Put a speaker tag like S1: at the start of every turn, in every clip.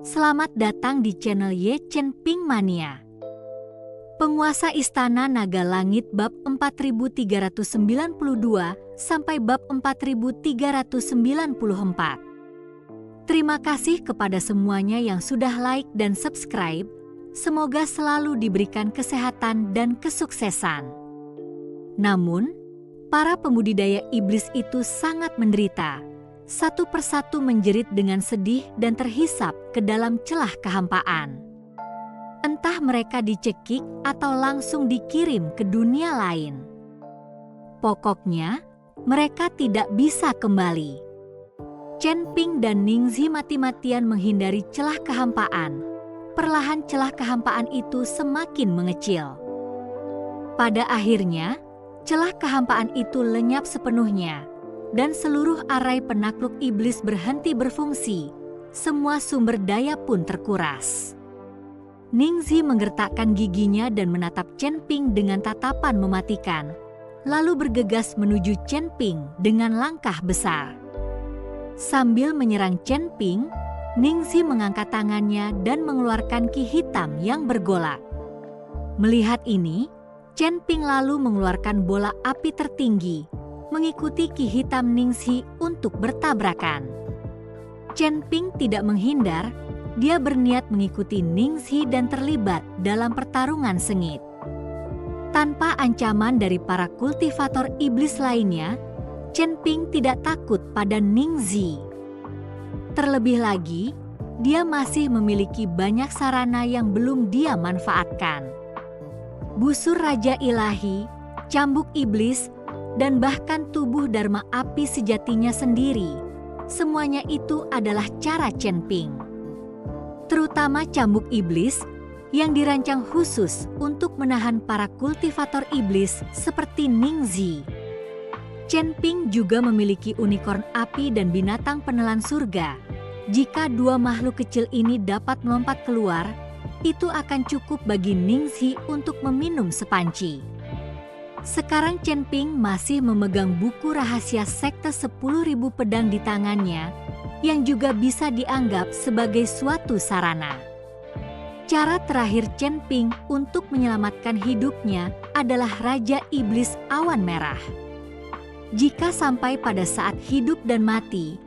S1: Selamat datang di channel Ye Chen Ping Mania. Penguasa Istana Naga Langit bab 4392 sampai bab 4394. Terima kasih kepada semuanya yang sudah like dan subscribe. Semoga selalu diberikan kesehatan dan kesuksesan. Namun, para pembudidaya iblis itu sangat menderita. Satu persatu menjerit dengan sedih dan terhisap ke dalam celah kehampaan. Entah mereka dicekik atau langsung dikirim ke dunia lain. Pokoknya, mereka tidak bisa kembali. Chen Ping dan Ningxi mati-matian menghindari celah kehampaan. Perlahan celah kehampaan itu semakin mengecil. Pada akhirnya, celah kehampaan itu lenyap sepenuhnya. Dan seluruh arai penakluk iblis berhenti berfungsi, semua sumber daya pun terkuras. Ningxi menggertakkan giginya dan menatap Chen Ping dengan tatapan mematikan, lalu bergegas menuju Chen Ping dengan langkah besar. Sambil menyerang Chen Ping, Ningxi mengangkat tangannya dan mengeluarkan ki hitam yang bergolak. Melihat ini, Chen Ping lalu mengeluarkan bola api tertinggi, mengikuti ki hitam Ningxi untuk bertabrakan. Chen Ping tidak menghindar, dia berniat mengikuti Ningxi dan terlibat dalam pertarungan sengit. Tanpa ancaman dari para kultivator iblis lainnya, Chen Ping tidak takut pada Ningxi. Terlebih lagi, dia masih memiliki banyak sarana yang belum dia manfaatkan. Busur Raja Ilahi, cambuk iblis, dan bahkan tubuh Dharma api sejatinya sendiri. Semuanya itu adalah cara Chen Ping. Terutama cambuk iblis yang dirancang khusus untuk menahan para kultivator iblis seperti Ningxi. Chen Ping juga memiliki unicorn api dan binatang penelan surga. Jika dua makhluk kecil ini dapat melompat keluar, itu akan cukup bagi Ningxi untuk meminum sepanci. Sekarang Chen Ping masih memegang buku rahasia sekte 10.000 pedang di tangannya, yang juga bisa dianggap sebagai suatu sarana. Cara terakhir Chen Ping untuk menyelamatkan hidupnya adalah Raja Iblis Awan Merah. Jika sampai pada saat hidup dan mati,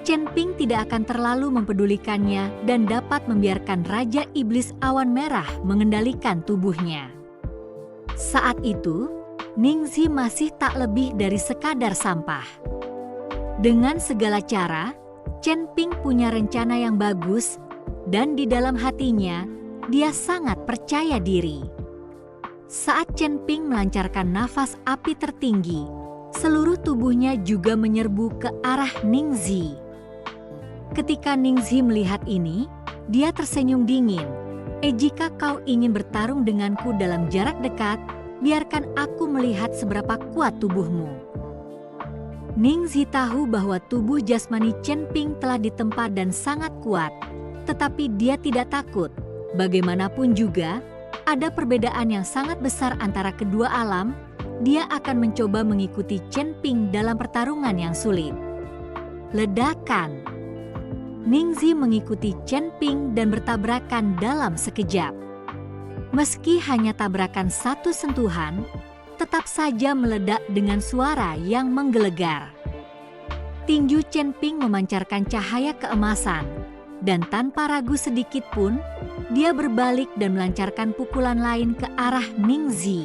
S1: Chen Ping tidak akan terlalu mempedulikannya dan dapat membiarkan Raja Iblis Awan Merah mengendalikan tubuhnya. Saat itu, Ningxi masih tak lebih dari sekadar sampah. Dengan segala cara, Chen Ping punya rencana yang bagus, dan di dalam hatinya, dia sangat percaya diri. Saat Chen Ping melancarkan nafas api tertinggi, seluruh tubuhnya juga menyerbu ke arah Ningxi. Ketika Ningxi melihat ini, dia tersenyum dingin. Jika kau ingin bertarung denganku dalam jarak dekat, biarkan aku melihat seberapa kuat tubuhmu. Ningxi tahu bahwa tubuh jasmani Chen Ping telah ditempa dan sangat kuat, tetapi dia tidak takut. Bagaimanapun juga, ada perbedaan yang sangat besar antara kedua alam. Dia akan mencoba mengikuti Chen Ping dalam pertarungan yang sulit. Ledakan. Ningxi mengikuti Chen Ping dan bertabrakan dalam sekejap. Meski hanya tabrakan satu sentuhan, tetap saja meledak dengan suara yang menggelegar. Tinju Chen Ping memancarkan cahaya keemasan, dan tanpa ragu sedikit pun, dia berbalik dan melancarkan pukulan lain ke arah Ningxi.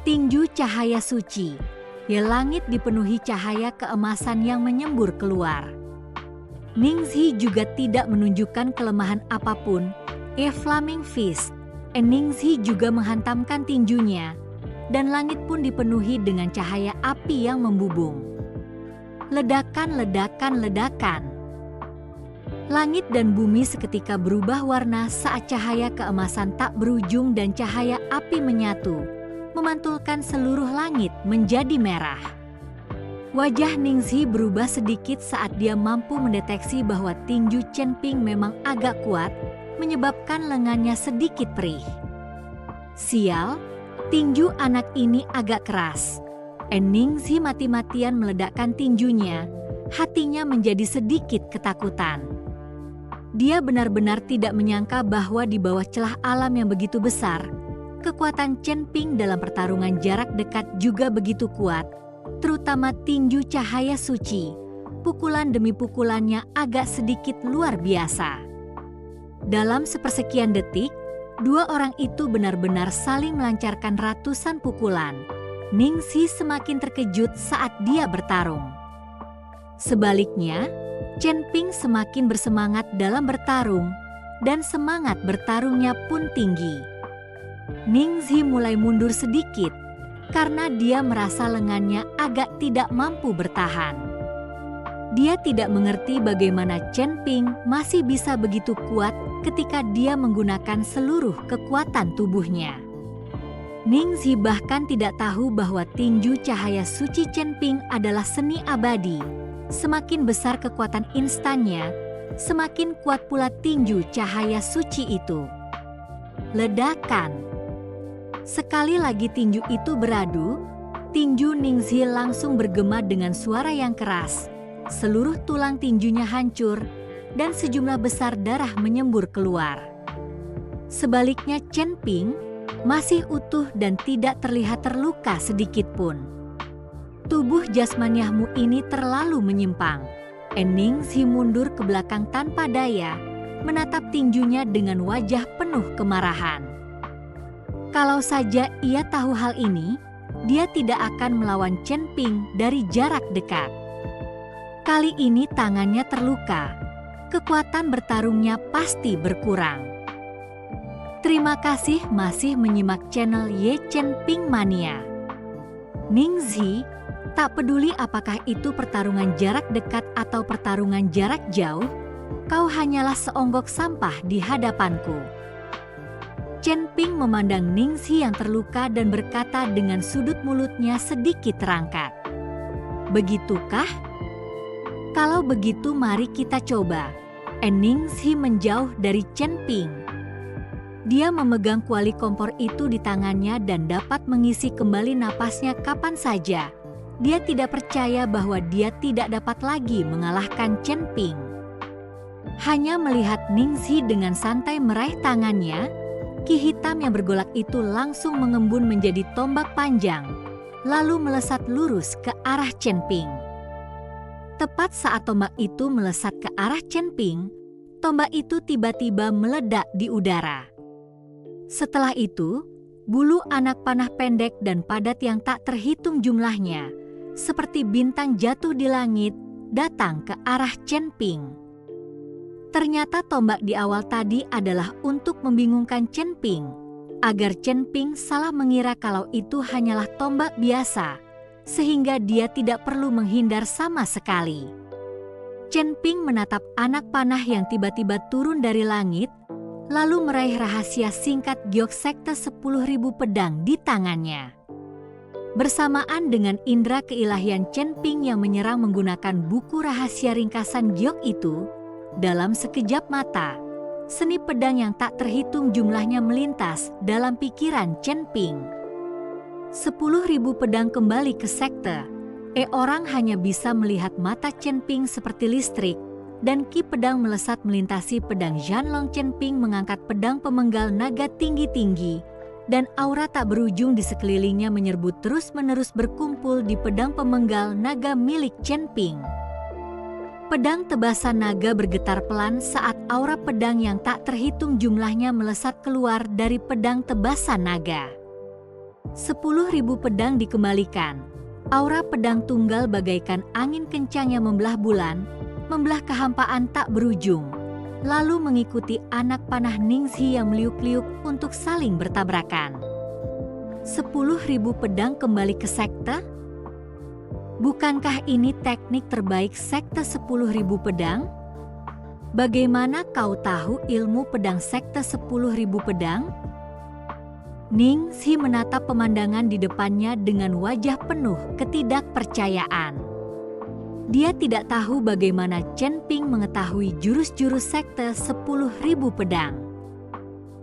S1: Tinju cahaya suci, ya langit dipenuhi cahaya keemasan yang menyembur keluar. Ningxi juga tidak menunjukkan kelemahan apapun, Flaming Fist. Ningxi juga menghantamkan tinjunya, dan langit pun dipenuhi dengan cahaya api yang membubung. Ledakan, ledakan, ledakan. Langit dan bumi seketika berubah warna saat cahaya keemasan tak berujung dan cahaya api menyatu, memantulkan seluruh langit menjadi merah. Wajah Ningxi berubah sedikit saat dia mampu mendeteksi bahwa tinju Chen Ping memang agak kuat, menyebabkan lengannya sedikit perih. Sial, tinju anak ini agak keras. Ningxi mati-matian meledakkan tinjunya, hatinya menjadi sedikit ketakutan. Dia benar-benar tidak menyangka bahwa di bawah celah alam yang begitu besar, kekuatan Chen Ping dalam pertarungan jarak dekat juga begitu kuat, terutama tinju cahaya suci. Pukulan demi pukulannya agak sedikit luar biasa. Dalam sepersekian detik, dua orang itu benar-benar saling melancarkan ratusan pukulan. Ningxi semakin terkejut saat dia bertarung. Sebaliknya, Chen Ping semakin bersemangat dalam bertarung, dan semangat bertarungnya pun tinggi. Ningxi mulai mundur sedikit, karena dia merasa lengannya agak tidak mampu bertahan. Dia tidak mengerti bagaimana Chen Ping masih bisa begitu kuat ketika dia menggunakan seluruh kekuatan tubuhnya. Ningxi bahkan tidak tahu bahwa tinju cahaya suci Chen Ping adalah seni abadi. Semakin besar kekuatan instannya, semakin kuat pula tinju cahaya suci itu. Ledakan. Sekali lagi tinju itu beradu, tinju Ningxi langsung bergema dengan suara yang keras. Seluruh tulang tinjunya hancur dan sejumlah besar darah menyembur keluar. Sebaliknya Chen Ping masih utuh dan tidak terlihat terluka sedikit pun. Tubuh jasmaniahmu ini terlalu menyimpang. Ningxi mundur ke belakang tanpa daya, menatap tinjunya dengan wajah penuh kemarahan. Kalau saja ia tahu hal ini, dia tidak akan melawan Chen Ping dari jarak dekat. Kali ini tangannya terluka, kekuatan bertarungnya pasti berkurang. Terima kasih masih menyimak channel Ye Chen Ping Mania. Ningxi, tak peduli apakah itu pertarungan jarak dekat atau pertarungan jarak jauh, kau hanyalah seonggok sampah di hadapanku. Chen Ping memandang Ningxi yang terluka dan berkata dengan sudut mulutnya sedikit terangkat. Begitukah? Kalau begitu mari kita coba. Ningxi menjauh dari Chen Ping. Dia memegang kuali kompor itu di tangannya dan dapat mengisi kembali napasnya kapan saja. Dia tidak percaya bahwa dia tidak dapat lagi mengalahkan Chen Ping. Hanya melihat Ningxi dengan santai meraih tangannya, ki hitam yang bergolak itu langsung mengembun menjadi tombak panjang, lalu melesat lurus ke arah Chen Ping. Tepat saat tombak itu melesat ke arah Chen Ping, tombak itu tiba-tiba meledak di udara. Setelah itu, bulu anak panah pendek dan padat yang tak terhitung jumlahnya, seperti bintang jatuh di langit, datang ke arah Chen Ping. Ternyata tombak di awal tadi adalah untuk membingungkan Chen Ping, agar Chen Ping salah mengira kalau itu hanyalah tombak biasa, sehingga dia tidak perlu menghindar sama sekali. Chen Ping menatap anak panah yang tiba-tiba turun dari langit, lalu meraih rahasia singkat giok sekte 10.000 pedang di tangannya. Bersamaan dengan indera keilahian Chen Ping yang menyerang menggunakan buku rahasia ringkasan giok itu, dalam sekejap mata, seni pedang yang tak terhitung jumlahnya melintas dalam pikiran Chen Ping. 10.000 pedang kembali ke sekte. Orang hanya bisa melihat mata Chen Ping seperti listrik, dan ki pedang melesat melintasi pedang Zhanlong. Chen Ping mengangkat pedang pemenggal naga tinggi-tinggi, dan aura tak berujung di sekelilingnya menyerbu terus-menerus berkumpul di pedang pemenggal naga milik Chen Ping. Pedang tebasan naga bergetar pelan saat aura pedang yang tak terhitung jumlahnya melesat keluar dari pedang tebasan naga. 10.000 pedang dikembalikan. Aura pedang tunggal bagaikan angin kencang yang membelah bulan, membelah kehampaan tak berujung, lalu mengikuti anak panah Ningxi yang meliuk-liuk untuk saling bertabrakan. 10.000 pedang kembali ke sekte? Bukankah ini teknik terbaik sekte 10.000 pedang? Bagaimana kau tahu ilmu pedang sekte 10.000 pedang? Ningxi menatap pemandangan di depannya dengan wajah penuh ketidakpercayaan. Dia tidak tahu bagaimana Chen Ping mengetahui jurus-jurus sekte 10.000 pedang.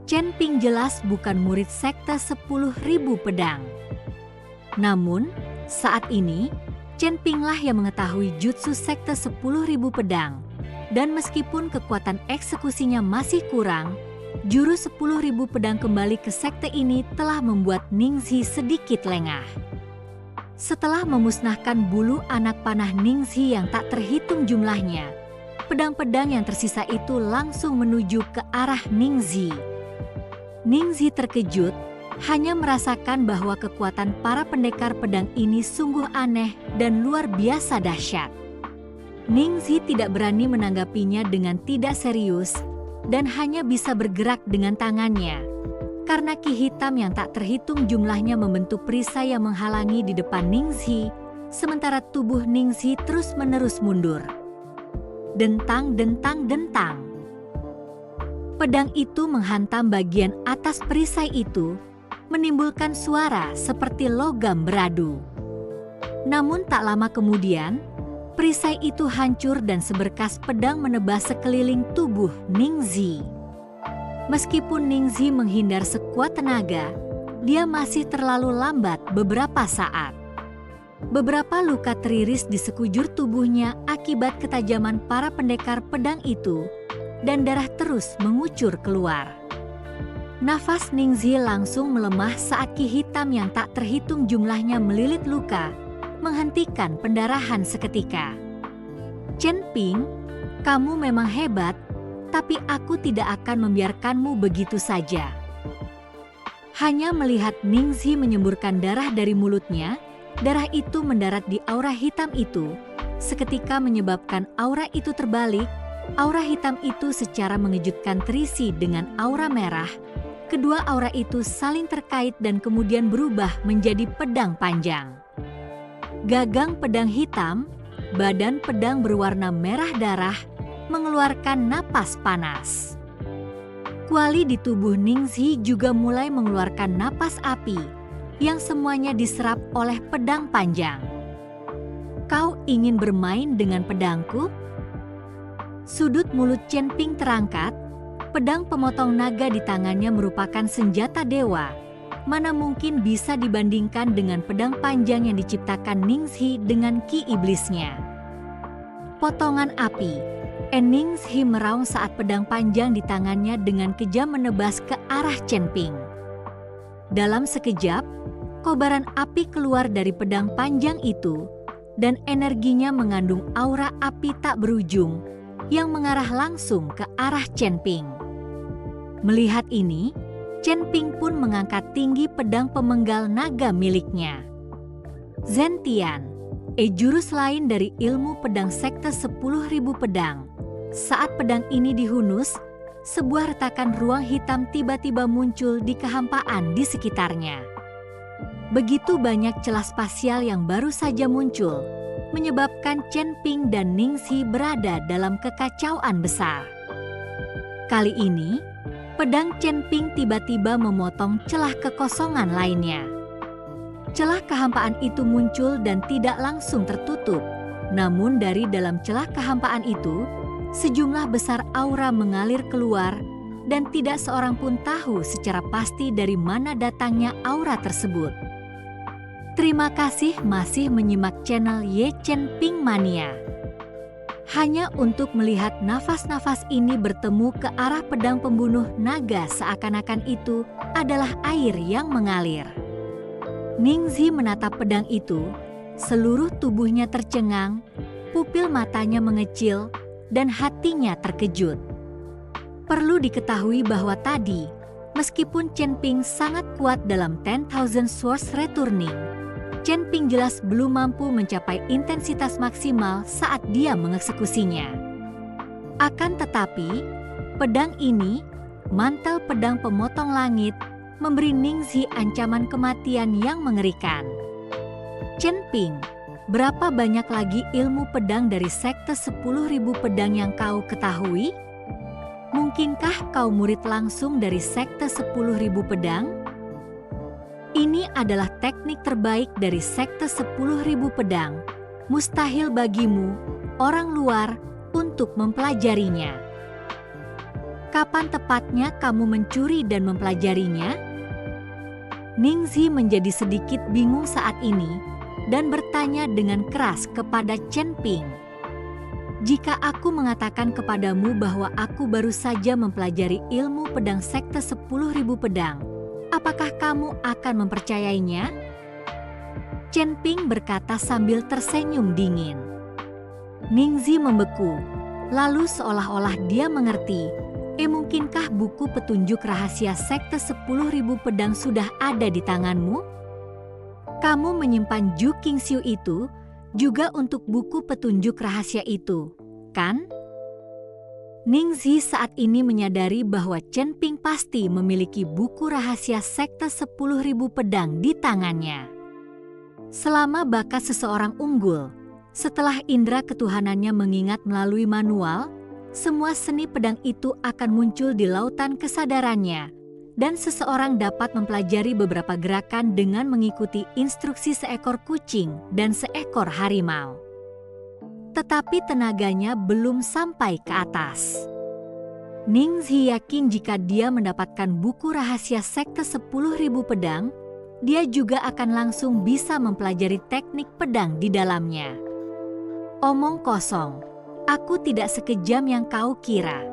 S1: Chen Ping jelas bukan murid sekte 10.000 pedang. Namun, saat ini, Chen Ping lah yang mengetahui jutsu sekte 10.000 pedang. Dan meskipun kekuatan eksekusinya masih kurang, jurus 10.000 pedang kembali ke sekte ini telah membuat Ningxi sedikit lengah. Setelah memusnahkan bulu anak panah Ningxi yang tak terhitung jumlahnya, pedang-pedang yang tersisa itu langsung menuju ke arah Ningxi. Ningxi terkejut, hanya merasakan bahwa kekuatan para pendekar pedang ini sungguh aneh dan luar biasa dahsyat. Ningxi tidak berani menanggapinya dengan tidak serius dan hanya bisa bergerak dengan tangannya. Karena ki hitam yang tak terhitung jumlahnya membentuk perisai yang menghalangi di depan Ningxi, sementara tubuh Ningxi terus-menerus mundur. Dentang, dentang, dentang. Pedang itu menghantam bagian atas perisai itu, menimbulkan suara seperti logam beradu. Namun tak lama kemudian, perisai itu hancur dan seberkas pedang menebas sekeliling tubuh Ningxi. Meskipun Ningxi menghindar sekuat tenaga, dia masih terlalu lambat beberapa saat. Beberapa luka teriris di sekujur tubuhnya akibat ketajaman para pendekar pedang itu, dan darah terus mengucur keluar. Nafas Ningxi langsung melemah saat ki hitam yang tak terhitung jumlahnya melilit luka, menghentikan pendarahan seketika. Chen Ping, kamu memang hebat, tapi aku tidak akan membiarkanmu begitu saja. Hanya melihat Ningxi menyemburkan darah dari mulutnya, darah itu mendarat di aura hitam itu, seketika menyebabkan aura itu terbalik. Aura hitam itu secara mengejutkan terisi dengan aura merah. Kedua aura itu saling terkait dan kemudian berubah menjadi pedang panjang. Gagang pedang hitam, badan pedang berwarna merah darah, mengeluarkan napas panas. Kuali di tubuh Ningxi juga mulai mengeluarkan napas api, yang semuanya diserap oleh pedang panjang. Kau ingin bermain dengan pedangku? Sudut mulut Chen Ping terangkat, pedang pemotong naga di tangannya merupakan senjata dewa. Mana mungkin bisa dibandingkan dengan pedang panjang yang diciptakan Ningxi dengan ki iblisnya. Potongan api. Ningxi meraung saat pedang panjang di tangannya dengan kejam menebas ke arah Chen Ping. Dalam sekejap, kobaran api keluar dari pedang panjang itu, dan energinya mengandung aura api tak berujung yang mengarah langsung ke arah Chen Ping. Melihat ini, Chen Ping pun mengangkat tinggi pedang pemenggal naga miliknya. Zentian, jurus lain dari ilmu pedang sekte 10.000 pedang. Saat pedang ini dihunus, sebuah retakan ruang hitam tiba-tiba muncul di kehampaan di sekitarnya. Begitu banyak celah spasial yang baru saja muncul, menyebabkan Chen Ping dan Ningxi berada dalam kekacauan besar. Kali ini, pedang Chen Ping tiba-tiba memotong celah kekosongan lainnya. Celah kehampaan itu muncul dan tidak langsung tertutup, namun dari dalam celah kehampaan itu, sejumlah besar aura mengalir keluar dan tidak seorang pun tahu secara pasti dari mana datangnya aura tersebut. Terima kasih masih menyimak channel Ye Chen Ping Mania. Hanya untuk melihat nafas-nafas ini bertemu ke arah pedang pembunuh naga seakan-akan itu adalah air yang mengalir. Ningxi menatap pedang itu, seluruh tubuhnya tercengang, pupil matanya mengecil, dan hatinya terkejut. Perlu diketahui bahwa tadi, meskipun Chen Ping sangat kuat dalam 10,000 Swords Returning, Chen Ping jelas belum mampu mencapai intensitas maksimal saat dia mengeksekusinya. Akan tetapi, pedang ini, mantel pedang pemotong langit, memberi Ningxi ancaman kematian yang mengerikan. Chen Ping, berapa banyak lagi ilmu pedang dari sekte 10.000 pedang yang kau ketahui? Mungkinkah kau murid langsung dari sekte 10.000 pedang? Ini adalah teknik terbaik dari sekte 10.000 pedang. Mustahil bagimu, orang luar, untuk mempelajarinya. Kapan tepatnya kamu mencuri dan mempelajarinya? Ningxi menjadi sedikit bingung saat ini dan bertanya dengan keras kepada Chen Ping. Jika aku mengatakan kepadamu bahwa aku baru saja mempelajari ilmu pedang sekte 10.000 pedang, apakah kamu akan mempercayainya? Chen Ping berkata sambil tersenyum dingin. Ningxi membeku, lalu seolah-olah dia mengerti. Mungkinkah buku petunjuk rahasia sekte 10.000 pedang sudah ada di tanganmu? Kamu menyimpan Ju Qingxiu itu juga untuk buku petunjuk rahasia itu, kan? Ningxi saat ini menyadari bahwa Chen Ping pasti memiliki buku rahasia sekte 10.000 pedang di tangannya. Selama bakat seseorang unggul, setelah indera ketuhanannya mengingat melalui manual, semua seni pedang itu akan muncul di lautan kesadarannya, dan seseorang dapat mempelajari beberapa gerakan dengan mengikuti instruksi seekor kucing dan seekor harimau. Tetapi tenaganya belum sampai ke atas. Ningxi yakin jika dia mendapatkan buku rahasia sekte 10.000 pedang, dia juga akan langsung bisa mempelajari teknik pedang di dalamnya. Omong kosong, aku tidak sekejam yang kau kira.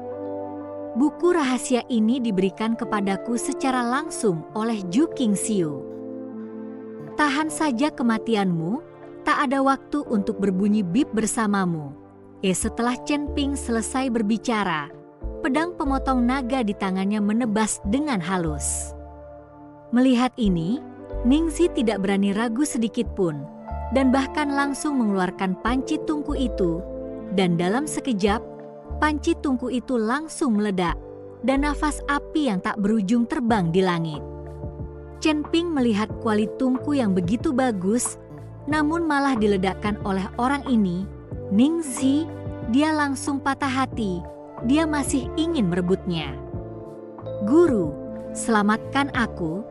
S1: Buku rahasia ini diberikan kepadaku secara langsung oleh Ju Qingxiu. Tahan saja kematianmu, tak ada waktu untuk berbunyi bip bersamamu. Setelah Chen Ping selesai berbicara, pedang pemotong naga di tangannya menebas dengan halus. Melihat ini, Ningxi tidak berani ragu sedikit pun, dan bahkan langsung mengeluarkan panci tungku itu, dan dalam sekejap, panci tungku itu langsung meledak, dan nafas api yang tak berujung terbang di langit. Chen Ping melihat kuali tungku yang begitu bagus, namun malah diledakkan oleh orang ini, Ningxi. Dia langsung patah hati, dia masih ingin merebutnya. Guru, selamatkan aku.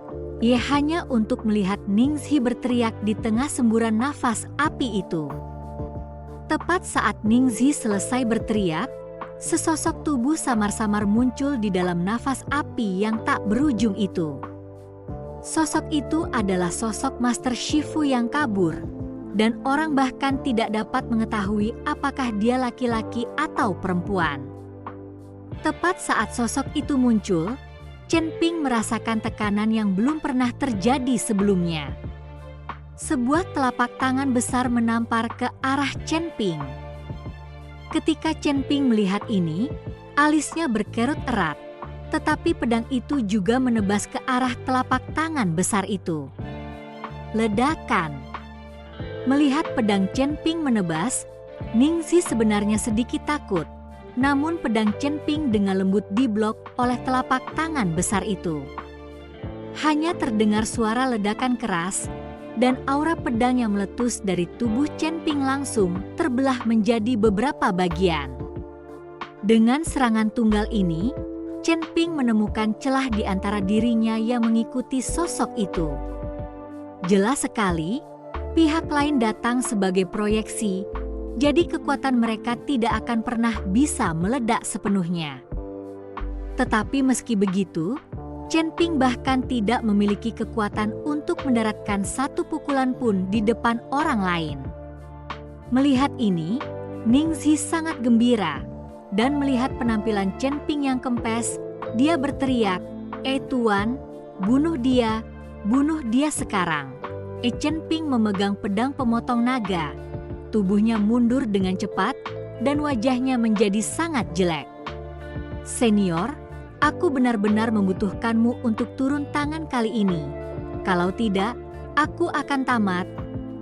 S1: Ia hanya untuk melihat Ningxi berteriak di tengah semburan nafas api itu. Tepat saat Ningxi selesai berteriak, sesosok tubuh samar-samar muncul di dalam nafas api yang tak berujung itu. Sosok itu adalah sosok Master Shifu yang kabur, dan orang bahkan tidak dapat mengetahui apakah dia laki-laki atau perempuan. Tepat saat sosok itu muncul, Chen Ping merasakan tekanan yang belum pernah terjadi sebelumnya. Sebuah telapak tangan besar menampar ke arah Chen Ping. Ketika Chen Ping melihat ini, alisnya berkerut erat, tetapi pedang itu juga menebas ke arah telapak tangan besar itu. Ledakan. Melihat pedang Chen Ping menebas, Ningxi sebenarnya sedikit takut, namun pedang Chen Ping dengan lembut diblok oleh telapak tangan besar itu. Hanya terdengar suara ledakan keras, dan aura pedang yang meletus dari tubuh Chen Ping langsung terbelah menjadi beberapa bagian. Dengan serangan tunggal ini, Chen Ping menemukan celah di antara dirinya yang mengikuti sosok itu. Jelas sekali, pihak lain datang sebagai proyeksi, jadi kekuatan mereka tidak akan pernah bisa meledak sepenuhnya. Tetapi meski begitu, Chen Ping bahkan tidak memiliki kekuatan untuk mendaratkan satu pukulan pun di depan orang lain. Melihat ini, Ningxi sangat gembira, dan melihat penampilan Chen Ping yang kempes, dia berteriak, Tuan, bunuh dia sekarang." Chen Ping memegang pedang pemotong naga. Tubuhnya mundur dengan cepat, dan wajahnya menjadi sangat jelek. "Senior, aku benar-benar membutuhkanmu untuk turun tangan kali ini. Kalau tidak, aku akan tamat."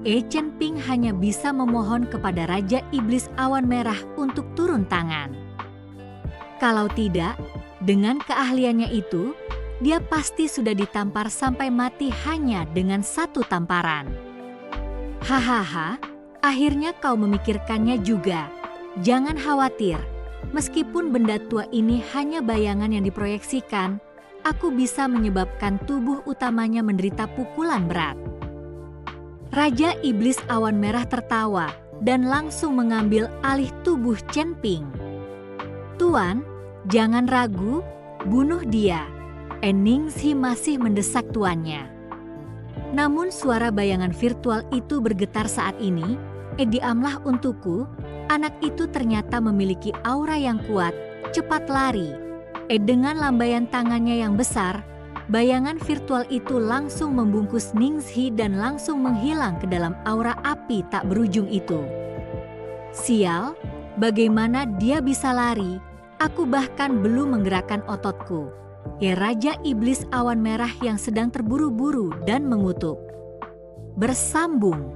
S1: Chen Ping hanya bisa memohon kepada Raja Iblis Awan Merah untuk turun tangan. Kalau tidak, dengan keahliannya itu, dia pasti sudah ditampar sampai mati hanya dengan satu tamparan. "Hahaha, akhirnya kau memikirkannya juga. Jangan khawatir, meskipun benda tua ini hanya bayangan yang diproyeksikan, aku bisa menyebabkan tubuh utamanya menderita pukulan berat." Raja Iblis Awan Merah tertawa dan langsung mengambil alih tubuh Chen Ping. "Tuan, jangan ragu, bunuh dia." Ningxi masih mendesak tuannya. Namun suara bayangan virtual itu bergetar saat ini, Diamlah untukku, anak itu ternyata memiliki aura yang kuat, cepat lari. Dengan lambaian tangannya yang besar, bayangan virtual itu langsung membungkus Ningxi dan langsung menghilang ke dalam aura api tak berujung itu. Sial, bagaimana dia bisa lari? Aku bahkan belum menggerakkan ototku. Raja Iblis Awan Merah yang sedang terburu-buru dan mengutuk. Bersambung.